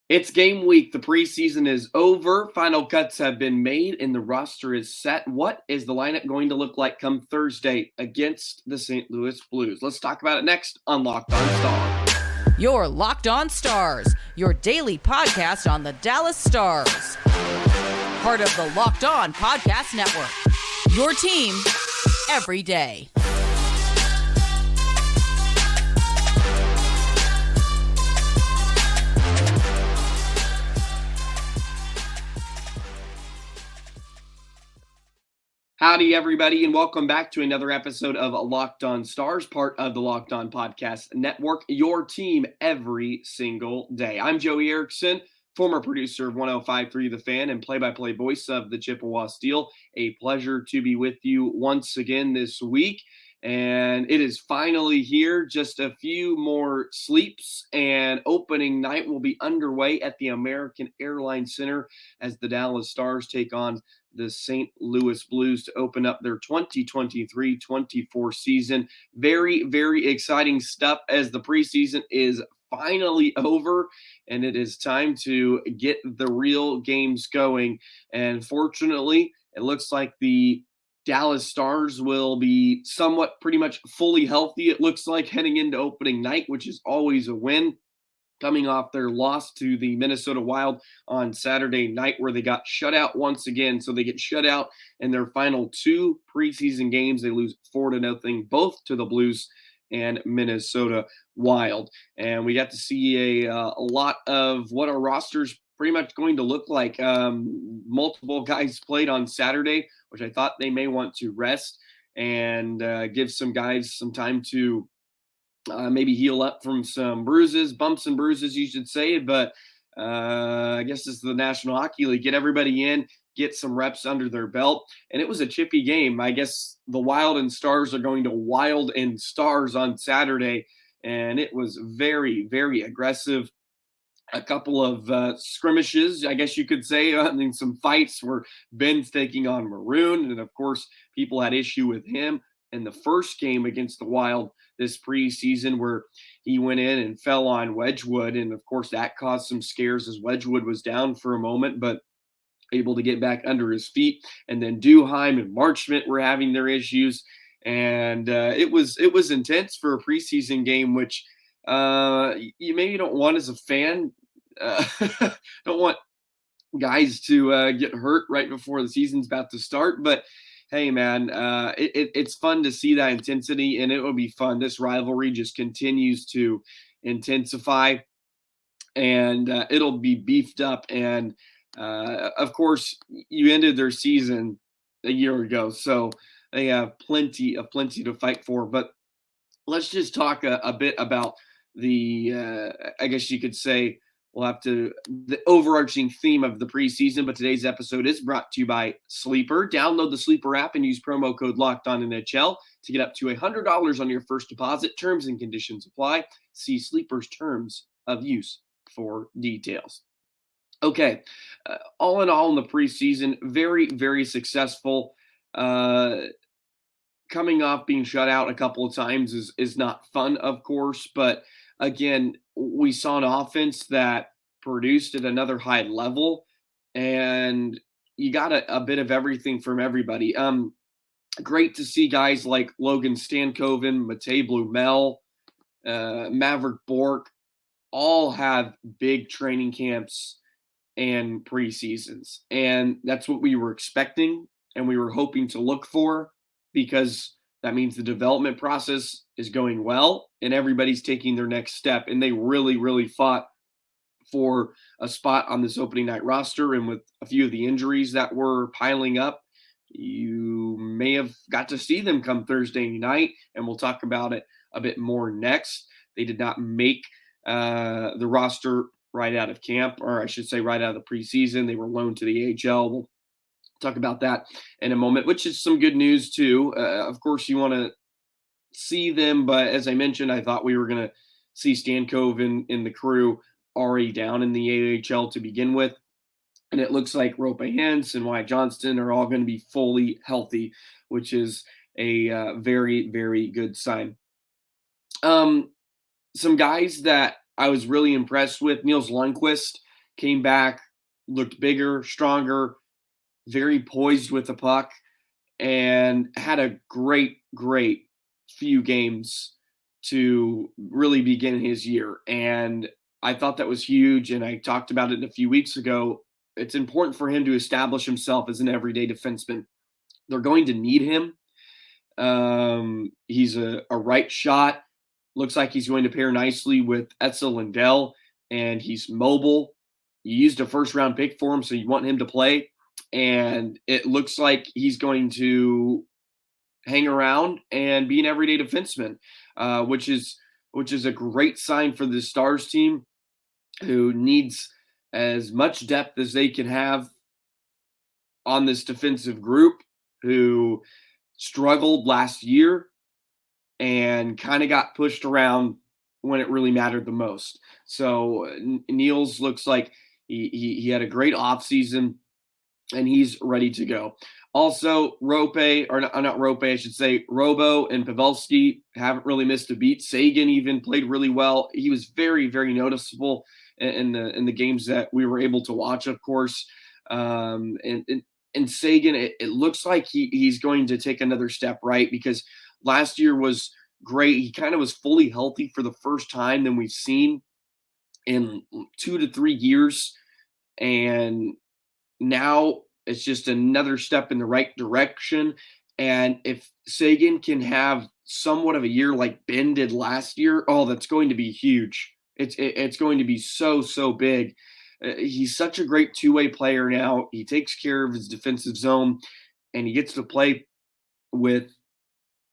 It's game week. The preseason is over. Final cuts have been made, and the roster is set. What is the lineup going to look like come Thursday against the St. Louis Blues? Let's talk about it next on Locked On Stars. Your Locked On Stars, your daily podcast on the Dallas Stars. Part of the Locked On Podcast Network. Your team every day. Howdy, everybody, and welcome back to another episode of Locked On Stars, part of the Locked On Podcast Network, your team every single day. I'm Joey Erickson, former producer of 105.3 The Fan and play-by-play voice of the Chippewa Steel. A pleasure to be with you once again this week, and it is finally here. Just a few more sleeps, and opening night will be underway at the American Airlines Center as the Dallas Stars take on the St. Louis Blues to open up their 2023-24 season. Very, very exciting stuff as the preseason is finally over and it is time to get the real games going. And fortunately, it looks like the Dallas Stars will be somewhat pretty much fully healthy, it looks like, heading into opening night, which is always a win, coming off their loss to the Minnesota Wild on Saturday night, where they got shut out once again. So they get shut out in their final two preseason games. They lose 4-0, both to the Blues and Minnesota Wild. And we got to see a lot of what our roster's pretty much going to look like. Multiple guys played on Saturday, which I thought they may want to rest and give some guys some time to maybe heal up from some bruises, bumps and bruises, you should say. But I guess it's the National Hockey League. Get everybody in, get some reps under their belt. And it was a chippy game. I guess the Wild and Stars are going to Wild and Stars on Saturday. And it was very, very aggressive. A couple of skirmishes, I guess you could say. I mean, some fights where Benn's taking on Maroon. And, of course, people had issue with him in the first game against the Wild this preseason, where he went in and fell on Wedgwood. And of course, that caused some scares as Wedgwood was down for a moment, but able to get back under his feet. And then Duheim and Marchment were having their issues. And it was intense for a preseason game, which you maybe don't want as a fan. Don't want guys to get hurt right before the season's about to start. But hey, man, it's fun to see that intensity, and it will be fun. This rivalry just continues to intensify, and it'll be beefed up. And, of course, you ended their season a year ago, so they have plenty to fight for. But let's just talk a bit about the, I guess you could say, the overarching theme of the preseason, but today's episode is brought to you by Sleeper. Download the Sleeper app and use promo code LOCKEDONNHL to get up to $100 on your first deposit. Terms and conditions apply. See Sleeper's terms of use for details. Okay, all in all in the preseason, very, very successful. Coming off being shut out a couple of times is not fun, of course, but again, we saw an offense that produced at another high level, and you got a bit of everything from everybody. Great to see guys like Logan Stankoven, Matej Blumel, Maverick Bork all have big training camps and preseasons. And that's what we were expecting and we were hoping to look for, because that means the development process is going well and everybody's taking their next step. And they really, really fought for a spot on this opening night roster. And with a few of the injuries that were piling up, you may have got to see them come Thursday night. And we'll talk about it a bit more next. They did not make the roster right out of camp, or I should say right out of the preseason. They were loaned to the AHL. We'll talk about that in a moment, which is some good news too. Of course, you want to see them, but as I mentioned, I thought we were going to see Stankoven in the crew already down in the AHL to begin with. And it looks like Roope Hintz and Wyatt Johnston are all going to be fully healthy, which is a very, very good sign. Some guys that I was really impressed with, Niels Lundqvist came back, looked bigger, stronger, very poised with the puck, and had a great, great few games to really begin his year. And I thought that was huge. And I talked about it a few weeks ago. It's important for him to establish himself as an everyday defenseman. They're going to need him. He's a right shot. Looks like he's going to pair nicely with Etzel Lindell, and he's mobile. You used a first-round pick for him, so you want him to play. And it looks like he's going to hang around and be an everyday defenseman, which is a great sign for the Stars team, who needs as much depth as they can have on this defensive group, who struggled last year and kind of got pushed around when it really mattered the most. So Niels looks like he had a great offseason, and he's ready to go. Also, Roope, or not Roope, I should say, Robo and Pavelski haven't really missed a beat. Seguin even played really well. He was very, very noticeable in the games that we were able to watch, of course. And Seguin, it looks like he's going to take another step, right? Because last year was great. He kind of was fully healthy for the first time than we've seen in 2 to 3 years. And now it's just another step in the right direction. And if Seguin can have somewhat of a year like Benn did last year, oh, that's going to be huge. It's going to be so big. He's such a great two-way player now. He takes care of his defensive zone, and he gets to play with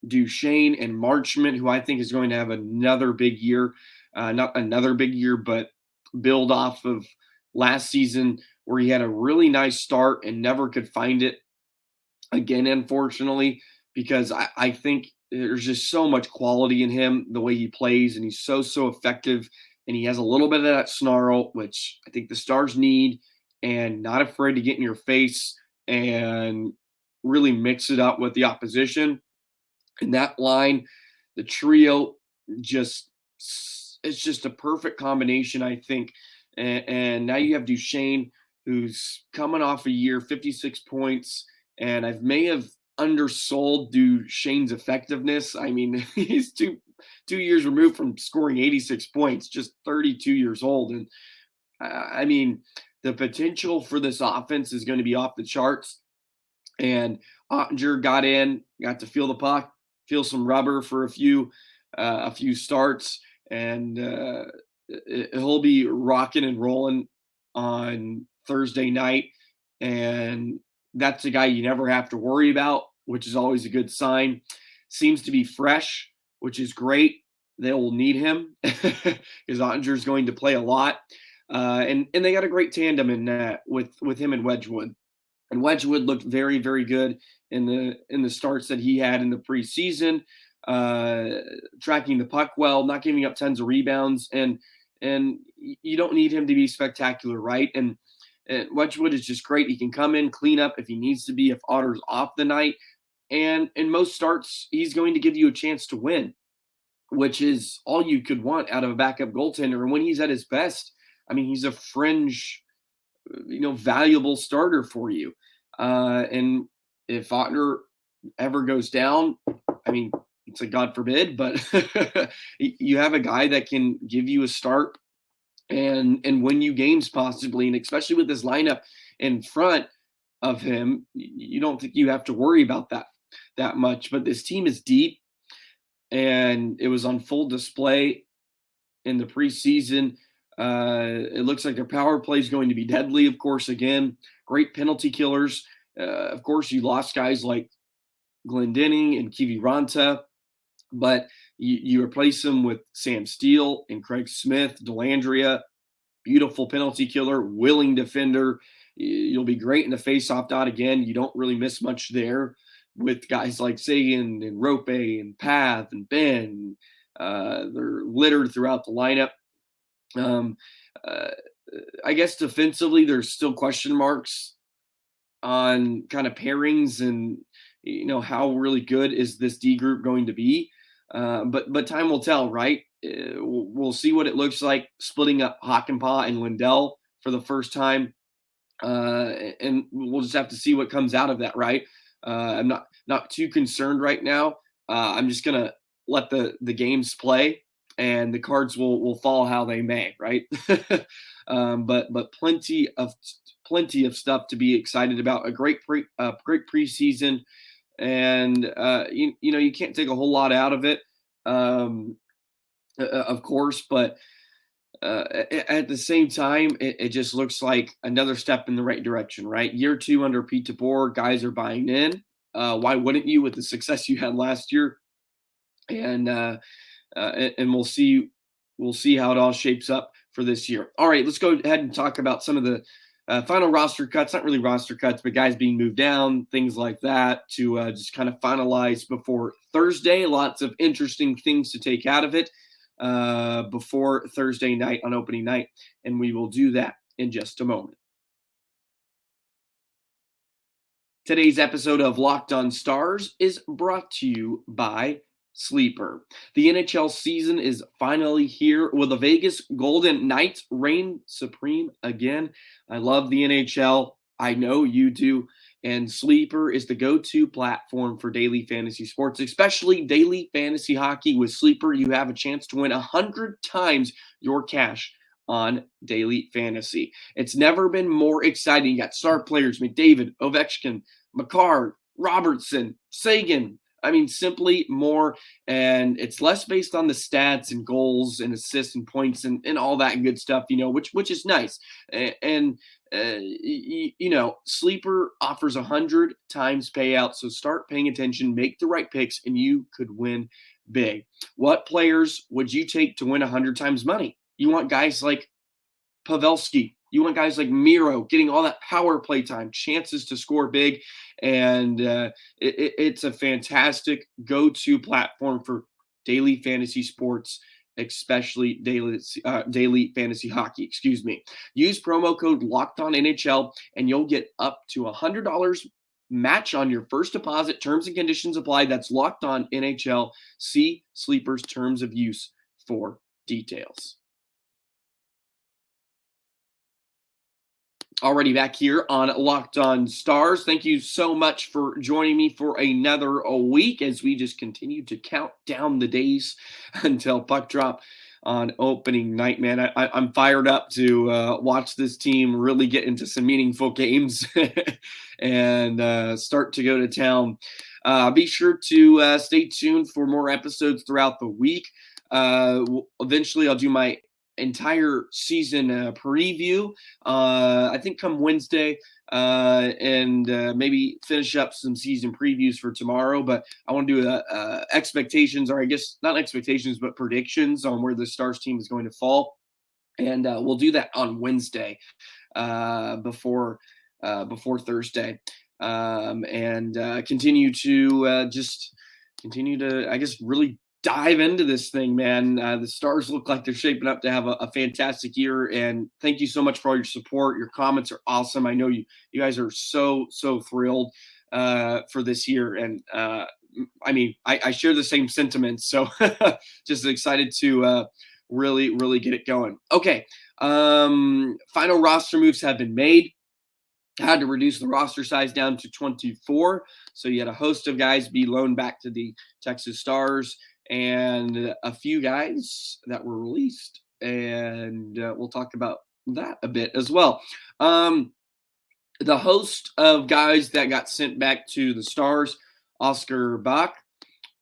Duchesne and Marchment, who I think is going to have another big year. Not another big year, but build off of last season, where he had a really nice start and never could find it again, unfortunately, because I think there's just so much quality in him, the way he plays, and he's so effective, and he has a little bit of that snarl, which I think the Stars need, and not afraid to get in your face and really mix it up with the opposition. And that line, the trio, it's just a perfect combination, I think. And now you have Duchesne, who's coming off a year, 56 points, and I may have undersold Duchesne's effectiveness. I mean, he's two years removed from scoring 86 points, just 32 years old. And I mean, the potential for this offense is going to be off the charts. And Oettinger got to feel the puck, feel some rubber for a few starts, and he'll be rocking and rolling on Thursday night. And that's a guy you never have to worry about, which is always a good sign. Seems to be fresh, which is great. They will need him because Oettinger is going to play a lot. And they got a great tandem in that with him and Wedgwood. And Wedgwood looked very, very good in the starts that he had in the preseason, tracking the puck well, not giving up tons of rebounds. And you don't need him to be spectacular, right? And Wedgwood is just great. He can come in, clean up if he needs to be, if Otter's off the night. And in most starts, he's going to give you a chance to win, which is all you could want out of a backup goaltender. And when he's at his best, I mean, he's a fringe, valuable starter for you. And if Oettinger ever goes down, I mean, it's a God forbid, but you have a guy that can give you a start and win you games possibly. And especially with this lineup in front of him, you don't think you have to worry about that much. But this team is deep, and it was on full display in the preseason. It looks like their power play is going to be deadly, of course, again. Great penalty killers. Of course, you lost guys like Glendening and Kiviranta, but you replace them with Sam Steele and Craig Smith, Delandria, beautiful penalty killer, willing defender. You'll be great in the face-off dot again. You don't really miss much there with guys like Seguin and Roope and Path and Benn. They're littered throughout the lineup. I guess defensively, there's still question marks on kind of pairings and, how really good is this D group going to be. But time will tell, right? We'll see what it looks like splitting up Hakanpää and Lindell for the first time. And we'll just have to see what comes out of that, right? I'm not too concerned right now. I'm just gonna let the games play, and the cards will fall how they may, right? But plenty of stuff to be excited about. A great preseason, and you can't take a whole lot out of it, of course, but at the same time, it just looks like another step in the right direction, right? Year 2 under Pete DeBoer, guys are buying in. Why wouldn't you with the success you had last year? And we'll see how it all shapes up for this year. All right, let's go ahead and talk about some of the final roster cuts. Not really roster cuts, but guys being moved down, things like that, to just kind of finalize before Thursday. Lots of interesting things to take out of it before Thursday night on opening night, and we will do that in just a moment. Today's episode of Locked On Stars is brought to you by Sleeper. The NHL season is finally here, with the Vegas Golden Knights reign supreme again. I love the NHL. I know you do. And Sleeper is the go-to platform for daily fantasy sports, especially daily fantasy hockey. With Sleeper, you have a chance to win 100 times your cash on daily fantasy. It's never been more exciting. You got star players, McDavid, Ovechkin, Makar, Robertson, Seguin. I mean, simply more, and it's less based on the stats and goals and assists and points and all that good stuff, which is nice. And Sleeper offers 100 times payout, so start paying attention, make the right picks, and you could win big. What players would you take to win 100 times money? You want guys like Pavelski. You want guys like Miro getting all that power play time, chances to score big, and it's a fantastic go-to platform for daily fantasy sports, especially daily fantasy hockey. Excuse me. Use promo code LOCKEDONNHL, and you'll get up to $100 match on your first deposit. Terms and conditions apply. That's Locked On NHL. See Sleeper's terms of use for details. Already back here on Locked On Stars. Thank you so much for joining me for another week as we just continue to count down the days until puck drop on opening night. Man, I'm fired up to watch this team really get into some meaningful games and start to go to town. Be sure to stay tuned for more episodes throughout the week. Eventually, I'll do my entire season preview, I think come Wednesday, and maybe finish up some season previews for tomorrow. But I want to do expectations, or I guess not expectations, but predictions on where the Stars team is going to fall. And we'll do that on Wednesday before Thursday, and continue to I guess, really dive into this thing, man. The Stars look like they're shaping up to have a fantastic year, and thank you so much for all your support. Your comments are awesome. I know you guys are so thrilled for this year, and I share the same sentiments, so just excited to really get it going. Okay, final roster moves have been made. I had to reduce the roster size down to 24, so you had a host of guys be loaned back to the Texas Stars, and a few guys that were released, and we'll talk about that a bit as well. The host of guys that got sent back to the Stars: Oscar Bach,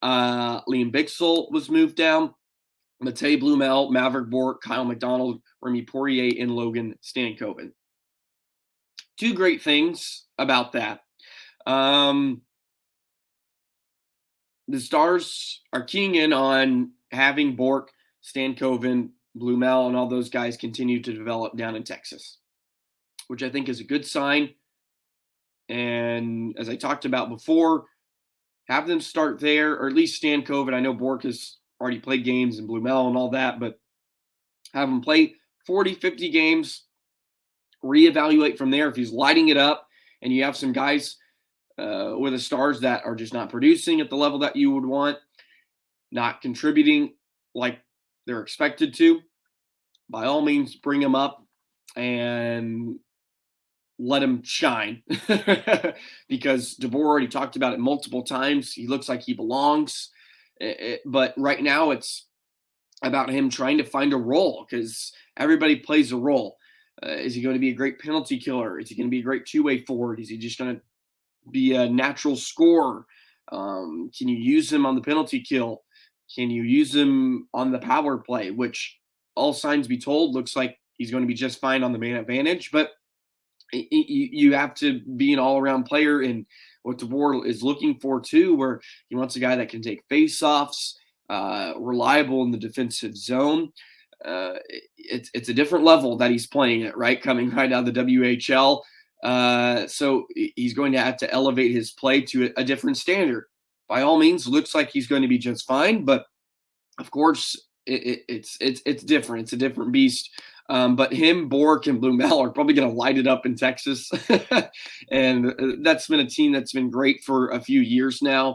Liam Bixel was moved down, Matej Blumel, Maverick Bourque, Kyle McDonald, Remy Poirier, and Logan Stankoven. Two great things about that. The Stars are keying in on having Bourque, Stankoven, Blumel, and all those guys continue to develop down in Texas, which I think is a good sign. And as I talked about before, have them start there, or at least Stankoven. I know Bourque has already played games, and Blumel and all that, but have him play 40, 50 games, reevaluate from there. If he's lighting it up and you have some guys with the Stars that are just not producing at the level that you would want, not contributing like they're expected to, by all means, bring them up and let him shine because DeBoer already talked about it multiple times. He looks like he belongs. But right now it's about him trying to find a role because everybody plays a role. Is he going to be a great penalty killer? Is he going to be a great two-way forward? Is he just going to be a natural scorer? Can you use him on the penalty kill? Can you use him on the power play? Which all signs be told looks like he's going to be just fine on the man advantage. But you have to be an all-around player, and what DeBoer is looking for too, where he wants a guy that can take face-offs, reliable in the defensive zone. It's a different level that he's playing at, right? Coming right out of the WHL. So he's going to have to elevate his play to a different standard. By all means, looks like he's going to be just fine, but of course it's different. It's a different beast. But him, Bork, and Blumel are probably going to light it up in Texas. And that's been a team that's been great for a few years now.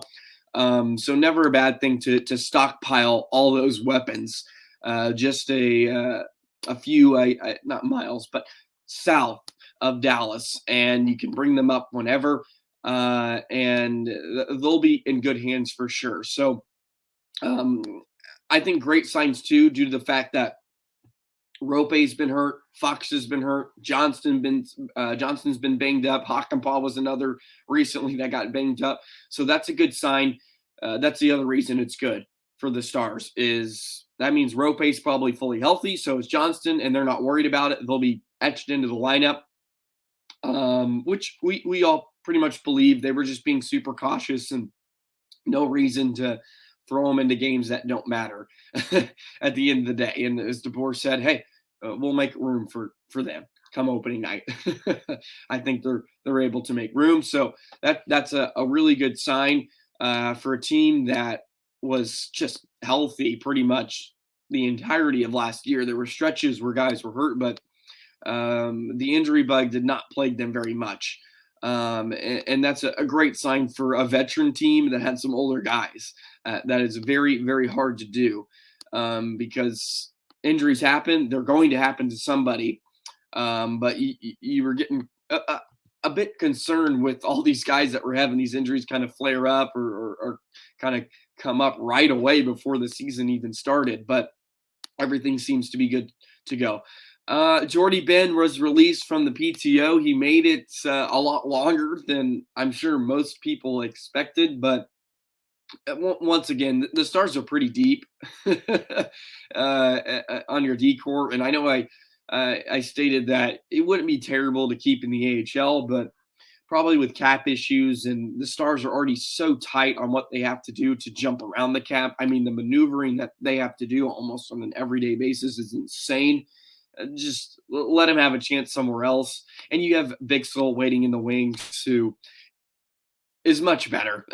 So never a bad thing to stockpile all those weapons. Just a few, not miles, but south of Dallas. And you can bring them up whenever. And they'll be in good hands for sure. So I think great signs too, due to the fact that Roope's been hurt, Faksa's been hurt, Johnston's been banged up. Hakanpää was another recently that got banged up. So that's a good sign. That's the other reason it's good for the Stars is that means Roope's probably fully healthy. So is Johnston, and they're not worried about it. They'll be etched into the lineup, which we all pretty much believe. They were just being super cautious and no reason to throw them into games that don't matter at the end of the day. And as DeBoer said, hey, we'll make room for them come opening night. I think they're able to make room. So that's a really good sign for a team that was just healthy pretty much the entirety of last year. There were stretches where guys were hurt, but the injury bug did not plague them very much. And that's a great sign for a veteran team that had some older guys. That is very, very hard to do because injuries happen. They're going to happen to somebody. But you were getting a bit concerned with all these guys that were having these injuries kind of flare up or kind of come up right away before the season even started. But everything seems to be good to go. Jordy Benn was released from the PTO. He made it a lot longer than I'm sure most people expected, but once again, the Stars are pretty deep on your D-corps, and I know I stated that it wouldn't be terrible to keep in the AHL, but probably with cap issues, and the Stars are already so tight on what they have to do to jump around the cap. I mean, the maneuvering that they have to do almost on an everyday basis is insane. Just let him have a chance somewhere else. And you have Bixel waiting in the wings who is much better.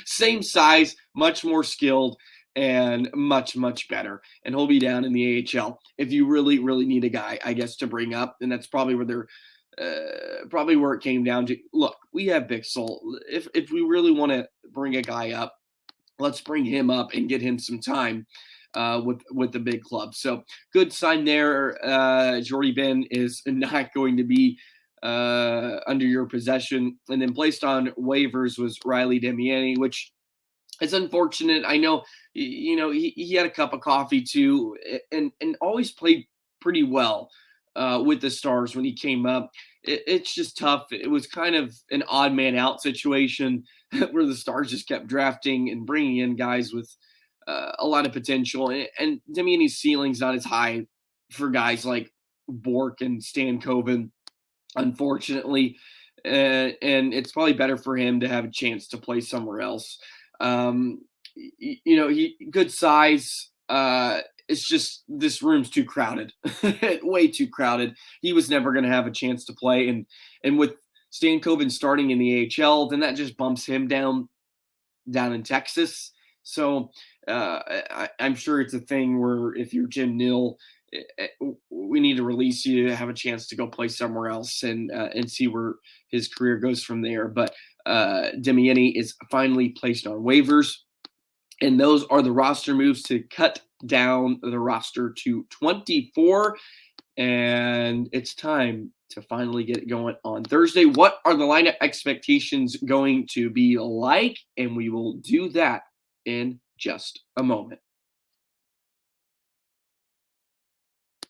Same size, much more skilled, and much, much better. And he'll be down in the AHL if you really, really need a guy, I guess, to bring up. And that's probably where probably where it came down to. Look, we have Bixel. If we really want to bring a guy up, let's bring him up and get him some time with the big club. So good sign there. Jordy Benn is not going to be under your possession. And then placed on waivers was Riley Demiani, which is unfortunate. I know, he had a cup of coffee too and always played pretty well with the Stars when he came up. It's just tough. It was kind of an odd man out situation where the Stars just kept drafting and bringing in guys with a lot of potential, and Demiani's ceiling's not as high for guys like Bork and Stan Coven, unfortunately, and it's probably better for him to have a chance to play somewhere else. He good size. It's just this room's too crowded, way too crowded. He was never going to have a chance to play, and with Stan Coven starting in the AHL, then that just bumps him down in Texas. So I'm sure it's a thing where if you're Jim Nill, we need to release you to have a chance to go play somewhere else and see where his career goes from there. But Demiani is finally placed on waivers, and those are the roster moves to cut down the roster to 24. and it's time to finally get it going on Thursday. What are the lineup expectations going to be like? And we will do that in just a moment.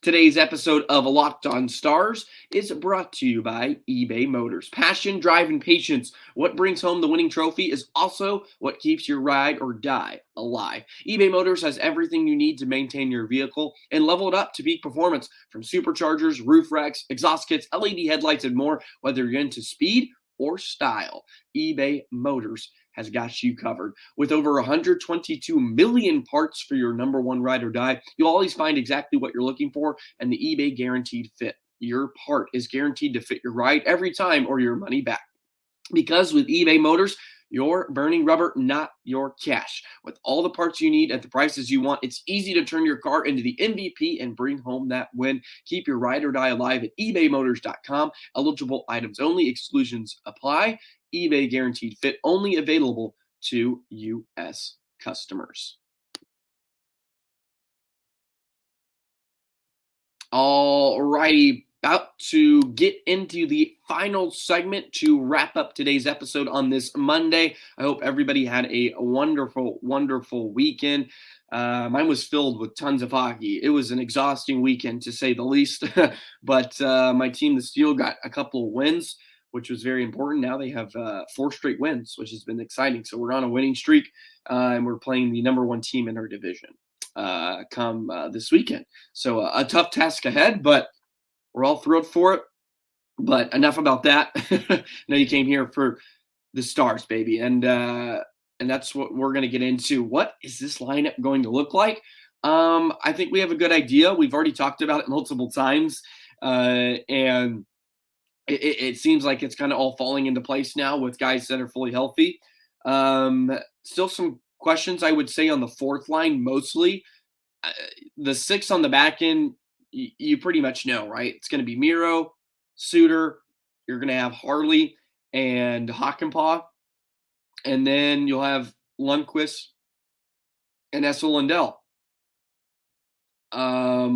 Today's episode of Locked On Stars is brought to you by eBay Motors. Passion, drive, and patience. What brings home the winning trophy is also what keeps your ride or die alive. eBay Motors has everything you need to maintain your vehicle and level it up to peak performance, from superchargers, roof racks, exhaust kits, LED headlights, and more. Whether you're into speed or style, eBay Motors has got you covered. With over 122 million parts for your number one ride or die, you'll always find exactly what you're looking for, and the eBay Guaranteed Fit. Your part is guaranteed to fit your ride every time or your money back. Because with eBay Motors, you're burning rubber, not your cash. With all the parts you need at the prices you want, it's easy to turn your car into the MVP and bring home that win. Keep your ride or die alive at ebaymotors.com. Eligible items only. Exclusions apply. eBay Guaranteed Fit only available to U.S. customers. All righty, about to get into the final segment to wrap up today's episode on this Monday. I hope everybody had a wonderful, wonderful weekend. Mine was filled with tons of hockey. It was an exhausting weekend, to say the least. But my team, the Steel, got a couple of wins, which was very important. Now they have 4 straight wins, which has been exciting. So we're on a winning streak, and we're playing the number 1 team in our division come this weekend. So a tough task ahead, but we're all thrilled for it. But enough about that. I know you came here for the Stars, baby, and that's what we're going to get into. What is this lineup going to look like? I think we have a good idea. We've already talked about it multiple times, and it seems like it's kind of all falling into place now with guys that are fully healthy. Still some questions, I would say, on the fourth line mostly. The 6 on the back end, you pretty much know, right? It's going to be Miro, Suter. You're going to have Harley and Hakanpää. And then you'll have Lundqvist and Esa Lindell. A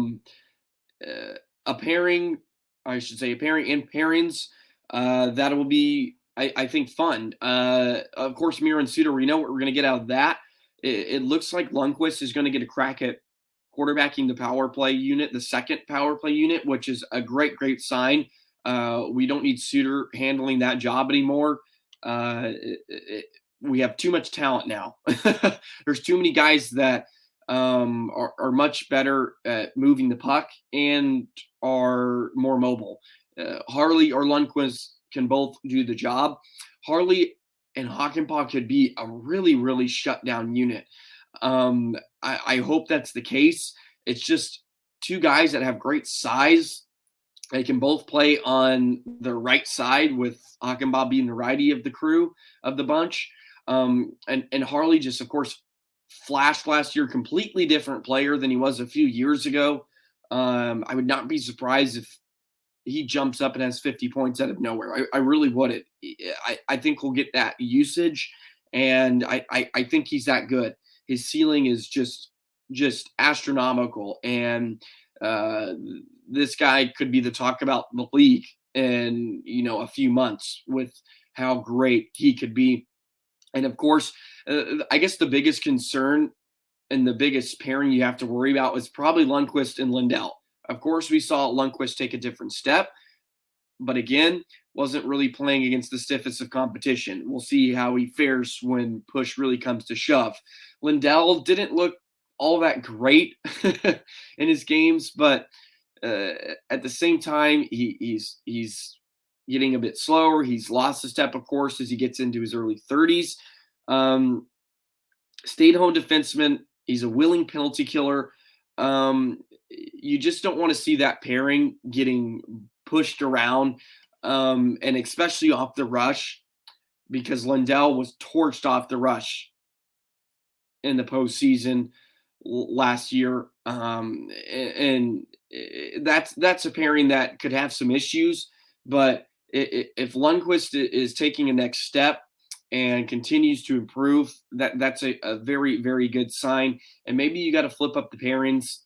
pairing and pairings, that will be, I think, fun. Of course, Miro and Suter, we know what we're going to get out of that. It looks like Lundqvist is going to get a crack at quarterbacking the power play unit, the second power play unit, which is a great, great sign. We don't need Suter handling that job anymore. We have too much talent now. There's too many guys that are much better at moving the puck and are more mobile. Harley or Lundqvist can both do the job. Harley and Hakanpää could be a really, really shut down unit. I hope that's the case. It's just 2 guys that have great size. They can both play on the right side, with Hakanpää being the righty of the crew of the bunch. And Harley just, of course, flashed last year, completely different player than he was a few years ago. I would not be surprised if he jumps up and has 50 points out of nowhere. I really wouldn't. I think we'll get that usage, and I think he's that good. His ceiling is just astronomical, and this guy could be the talk about the league in a few months with how great he could be. And of course, I guess the biggest concern and the biggest pairing you have to worry about is probably Lundqvist and Lindell. Of course, we saw Lundqvist take a different step, but again, wasn't really playing against the stiffest of competition. We'll see how he fares when push really comes to shove. Lindell didn't look all that great in his games, but at the same time, he's getting a bit slower. He's lost a step, of course, as he gets into his early 30s. Stay-at-home defenseman. He's a willing penalty killer. You just don't want to see that pairing getting pushed around, and especially off the rush, because Lindell was torched off the rush in the postseason last year. And that's a pairing that could have some issues, but if Lundqvist is taking a next step and continues to improve, that's a very, very good sign. And maybe you got to flip up the pairings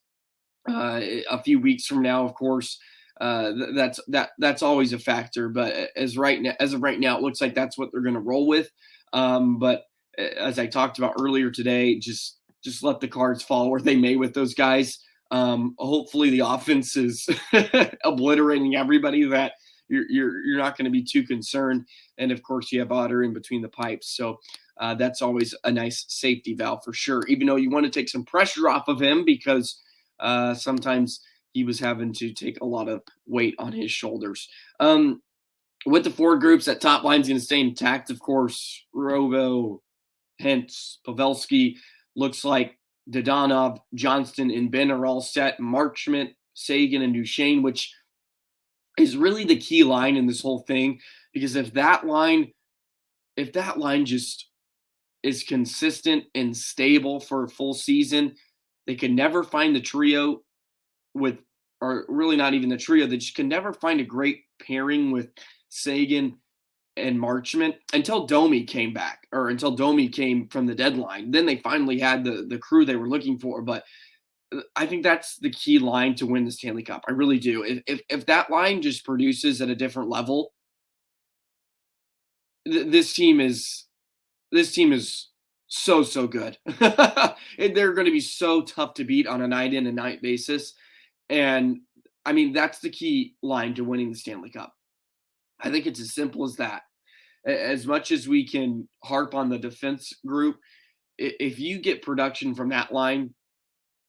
a few weeks from now, of course. That's always a factor, but as of right now, it looks like that's what they're going to roll with. But as I talked about earlier today, just let the cards fall where they may with those guys. Hopefully, the offense is obliterating everybody that you're not going to be too concerned. And of course, you have Otter in between the pipes, so that's always a nice safety valve for sure. Even though you want to take some pressure off of him because sometimes he was having to take a lot of weight on his shoulders. With the four groups, that top line is going to stay intact, of course. Roope Hintz, Pavelski, looks like Dadonov, Johnston, and Benn are all set. Marchment, Seguin, and Duchesne, which is really the key line in this whole thing. Because if that line just is consistent and stable for a full season, they could never find the trio or really not even the trio. They just can never find a great pairing with Seguin and Marchment until Domi came back, or until Domi came from the deadline. Then they finally had the crew they were looking for. But I think that's the key line to win the Stanley Cup. I really do. If that line just produces at a different level, this team is so good. They're going to be so tough to beat on a night in and night basis. And I mean, that's the key line to winning the Stanley Cup. I think it's as simple as that. As much as we can harp on the defense group, if you get production from that line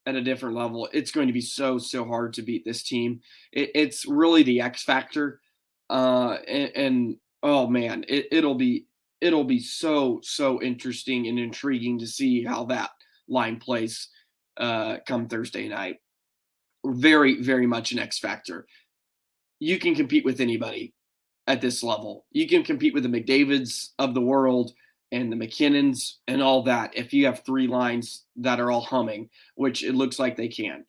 at a different level, it's going to be so hard to beat this team. It's really the X factor. And oh man, it'll be so interesting and intriguing to see how that line plays come Thursday night. Very, very much an X factor. You can compete with anybody at this level. You can compete with the McDavids of the world and the McKinnons and all that if you have three lines that are all humming, which it looks like they can.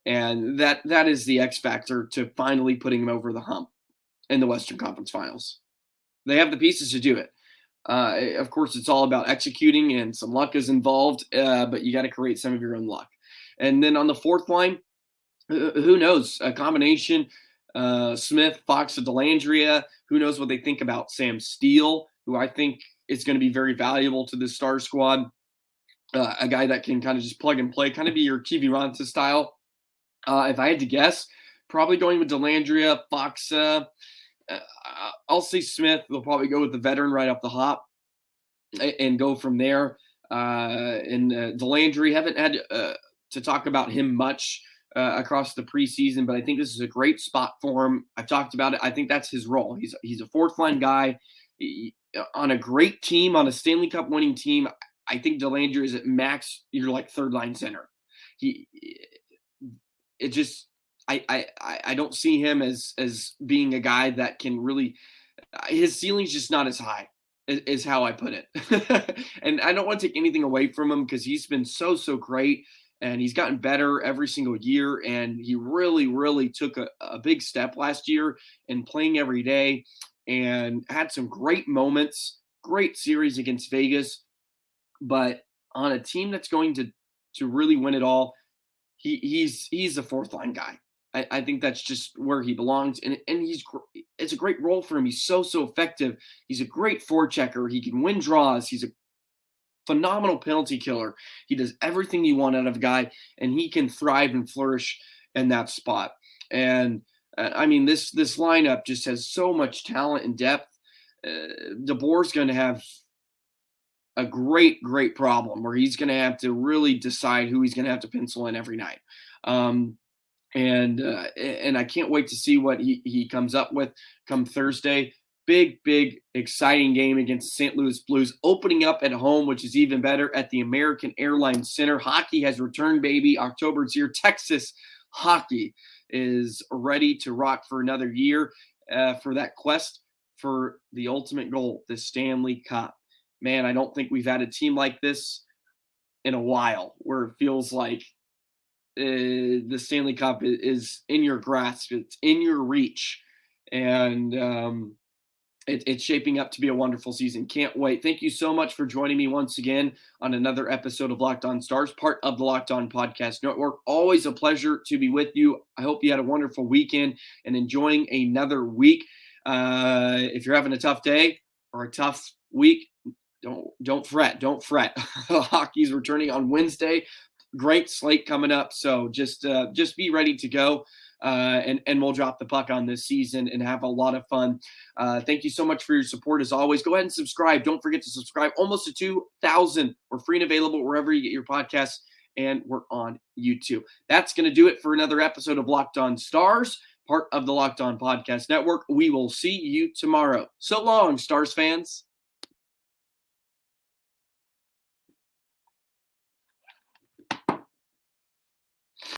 And that is the X factor to finally putting them over the hump in the Western Conference Finals. They have the pieces to do it. Of course, it's all about executing, and some luck is involved, but you got to create some of your own luck. And then on the fourth line, who knows? A combination, Smith, Faksa, Dellandrea. Who knows what they think about Sam Steele, who I think is going to be very valuable to this Star squad. A guy that can kind of just plug and play, kind of be your Kiviranta style. If I had to guess, probably going with Dellandrea, Faksa. I'll say Smith. They'll probably go with the veteran right off the hop and go from there. And Dellandrea, haven't had to talk about him much across the preseason, but I think this is a great spot for him. I've talked about it. I think that's his role. He's a fourth line guy on a great team, on a Stanley Cup winning team. I think Dellandrea is at max. You're like third line center. I don't see him as being a guy that can really. His ceiling's just not as high, is how I put it. And I don't want to take anything away from him because he's been so great. And he's gotten better every single year. And he really took a big step last year in playing every day and had some great moments, great series against Vegas. But on a team that's going to really win it all, he's a fourth line guy. I think that's just where he belongs. And it's a great role for him. He's so effective. He's a great forechecker. He can win draws. He's a phenomenal penalty killer. He does everything you want out of a guy, and he can thrive and flourish in that spot. And I mean, this lineup just has so much talent and depth. DeBoer's going to have a great problem where he's going to have to really decide who he's going to have to pencil in every night. And I can't wait to see what he comes up with come Thursday. Big, exciting game against the St. Louis Blues, opening up at home, which is even better, at the American Airlines Center. Hockey has returned, baby. October's here. Texas hockey is ready to rock for another year for that quest for the ultimate goal, the Stanley Cup. Man, I don't think we've had a team like this in a while, where it feels like the Stanley Cup is in your grasp. It's in your reach. And It's shaping up to be a wonderful season. Can't wait. Thank you so much for joining me once again on another episode of Locked On Stars, part of the Locked On Podcast Network. Always a pleasure to be with you. I hope you had a wonderful weekend and enjoying another week. If you're having a tough day or a tough week, don't fret. Don't fret. Hockey's returning on Wednesday. Great slate coming up. So just be ready to go. And we'll drop the puck on this season and have a lot of fun. Thank you so much for your support as always. Go ahead and subscribe. Don't forget to subscribe. Almost to 2,000. We're free and available wherever you get your podcasts, and we're on YouTube. That's going to do it for another episode of Locked On Stars, part of the Locked On Podcast Network. We will see you tomorrow. So long, Stars fans.